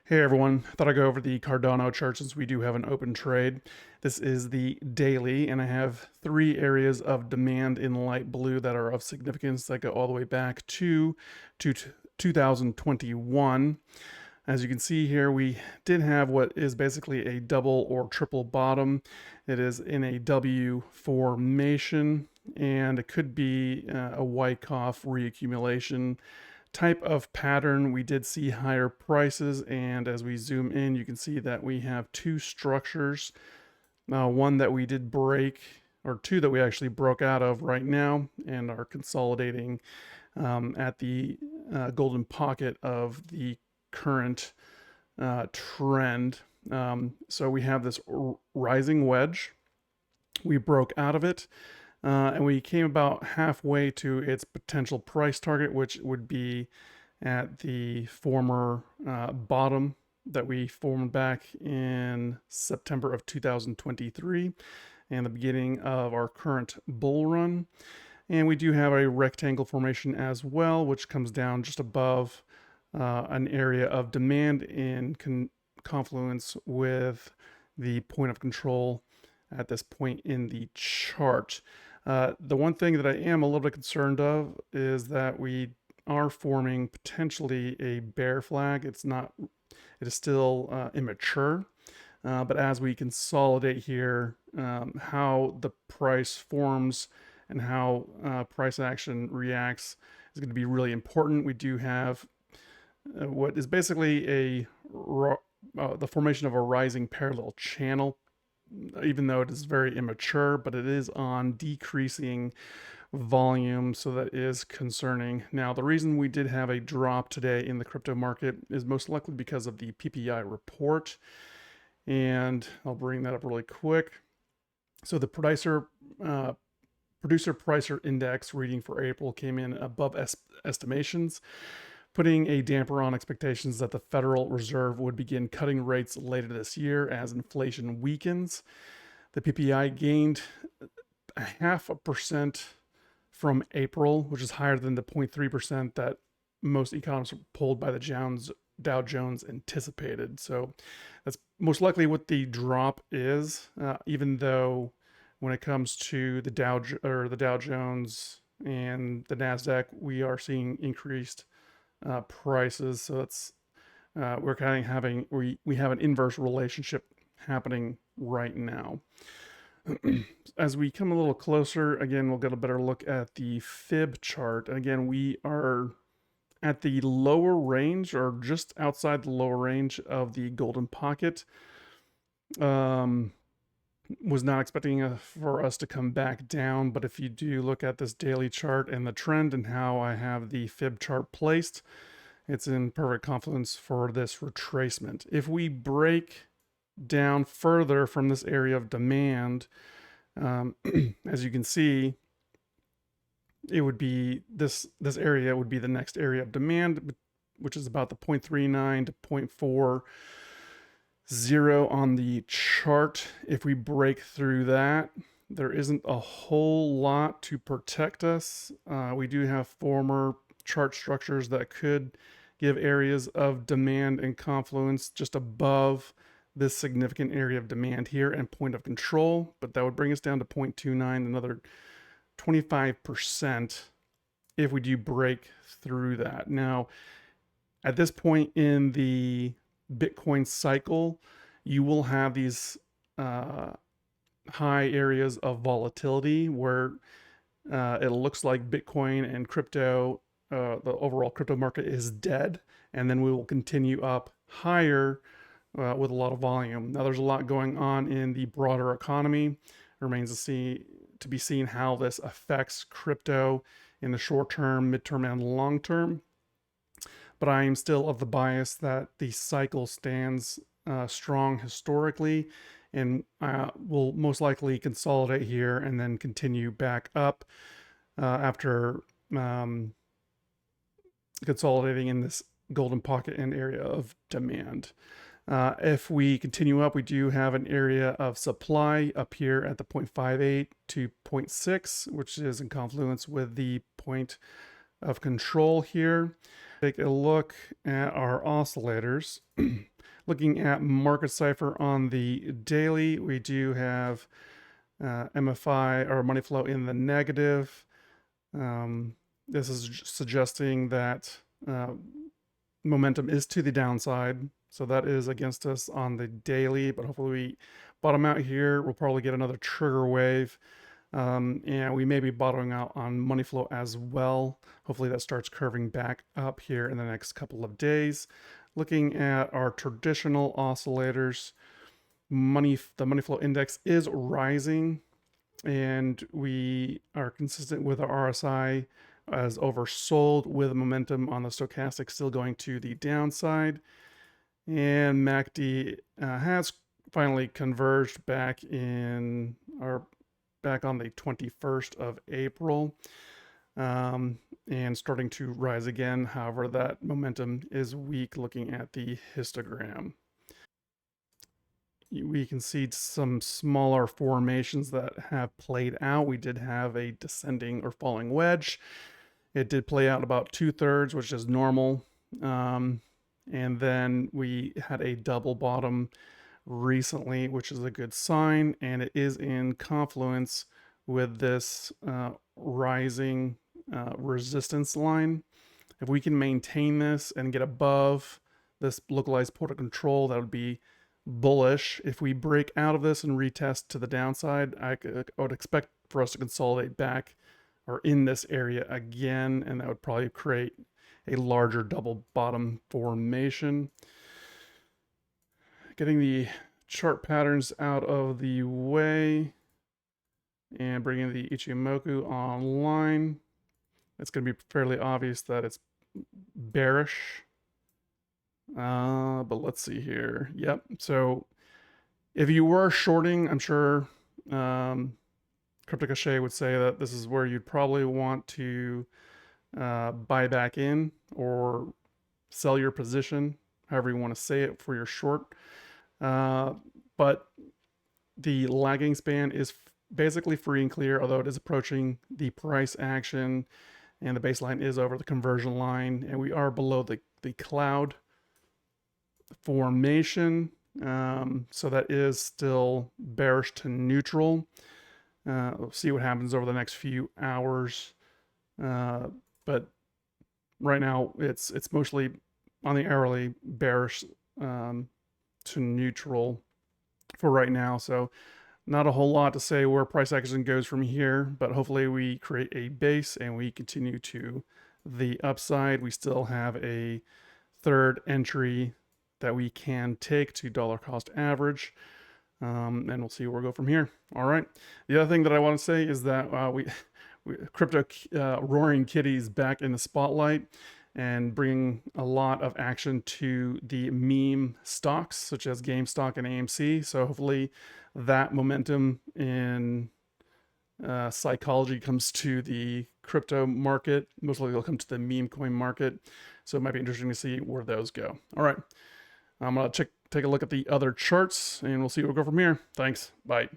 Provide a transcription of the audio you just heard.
Hey everyone, thought I'd go over the Cardano chart since we do have an open trade. This is the daily, and I have three areas of demand in light blue that are of significance that go all the way back to 2021. As you can see here, we did have what is basically a double or triple bottom. It is in a W formation, and it could be a Wyckoff reaccumulation type of pattern. We did see higher prices, and as we zoom in, you can see that we have two structures. One that we did break, or two that we actually broke out of right now and are consolidating at the golden pocket of the current trend. So we have this rising wedge. We broke out of it, and we came about halfway to its potential price target, which would be at the former bottom that we formed back in September of 2023 and the beginning of our current bull run. And we do have a rectangle formation as well, which comes down just above an area of demand in confluence with the point of control at this point in the chart. The one thing that I am a little bit concerned of is that we are forming potentially a bear flag. It is still immature. But as we consolidate here, how the price forms and how price action reacts is going to be really important. We do have what is basically the formation of a rising parallel channel, even though it is very immature, but it is on decreasing volume, so that is concerning. Now, the reason we did have a drop today in the crypto market is most likely because of the PPI report, and I'll bring that up really quick. So the producer pricer index reading for April came in above estimations, putting a damper on expectations that the Federal Reserve would begin cutting rates later this year as inflation weakens. The PPI gained 0.5% from April, which is higher than the 0.3% that most economists polled by the Dow Jones anticipated. So that's most likely what the drop is, even though when it comes to the Dow Jones and the Nasdaq, we are seeing increased prices. So that's we're kind of having we have an inverse relationship happening right now. As we come a little closer, again, we'll get a better look at the fib chart. And again, we are at the lower range or just outside the lower range of the golden pocket. Was not expecting for us to come back down, but if you do look at this daily chart and the trend and how I have the fib chart placed, it's in perfect confluence for this retracement. If we break down further from this area of demand, as you can see, it would be this area would be the next area of demand, which is about the 0.39 to 0.40 on the chart. If we break through that, there isn't a whole lot to protect us. We do have former chart structures that could give areas of demand and confluence just above this significant area of demand here and point of control, but that would bring us down to 0.29, another 25% if we do break through that. Now, at this point in the Bitcoin cycle, you will have these high areas of volatility where it looks like Bitcoin and crypto, the overall crypto market is dead, and then we will continue up higher with a lot of volume. Now, there's a lot going on in the broader economy. It remains to be seen how this affects crypto in the short term, midterm, and long term. But I am still of the bias that the cycle stands strong historically and will most likely consolidate here and then continue back up after consolidating in this golden pocket and area of demand. If we continue up, we do have an area of supply up here at the 0.58 to 0.6, which is in confluence with the of control here. Take a look at our oscillators. Looking at market cipher on the daily, we do have MFI or money flow in the negative. This is suggesting that momentum is to the downside. So that is against us on the daily, but hopefully we bottom out here. We'll probably get another trigger wave. And we may be bottoming out on money flow as well. Hopefully that starts curving back up here in the next couple of days. Looking at our traditional oscillators, the money flow index is rising, and we are consistent with our RSI as oversold, with momentum on the stochastic still going to the downside. And MACD has finally converged back on the 21st of April, and starting to rise again. However, that momentum is weak looking at the histogram. We can see some smaller formations that have played out. We did have a descending or falling wedge. It did play out about 2/3, which is normal. And then we had a double bottom recently, which is a good sign, and it is in confluence with this rising resistance line. If we can maintain this and get above this localized point of control, that would be bullish. If we break out of this and retest to the downside, I would expect for us to consolidate back or in this area again, and that would probably create a larger double bottom formation. Getting the chart patterns out of the way and bringing the Ichimoku online. It's going to be fairly obvious that it's bearish. But let's see here. Yep. So if you were shorting, I'm sure Crypto Cache would say that this is where you'd probably want to buy back in or sell your position, however you want to say it, for your short. But the lagging span is basically free and clear, although it is approaching the price action, and the baseline is over the conversion line, and we are below the cloud formation. So that is still bearish to neutral. We'll see what happens over the next few hours. But right now it's mostly on the hourly bearish to neutral for right now. So not a whole lot to say where price action goes from here, but hopefully we create a base and we continue to the upside. We still have a third entry that we can take to dollar cost average. And we'll see where we go from here. All right. The other thing that I want to say is that we crypto roaring kitties back in the spotlight and bringing a lot of action to the meme stocks such as GameStop and AMC. So hopefully that momentum in psychology comes to the crypto market. Most likely it'll come to the meme coin market. So it might be interesting to see where those go. All right. I'm going to take a look at the other charts and we'll see where we go from here. Thanks. Bye.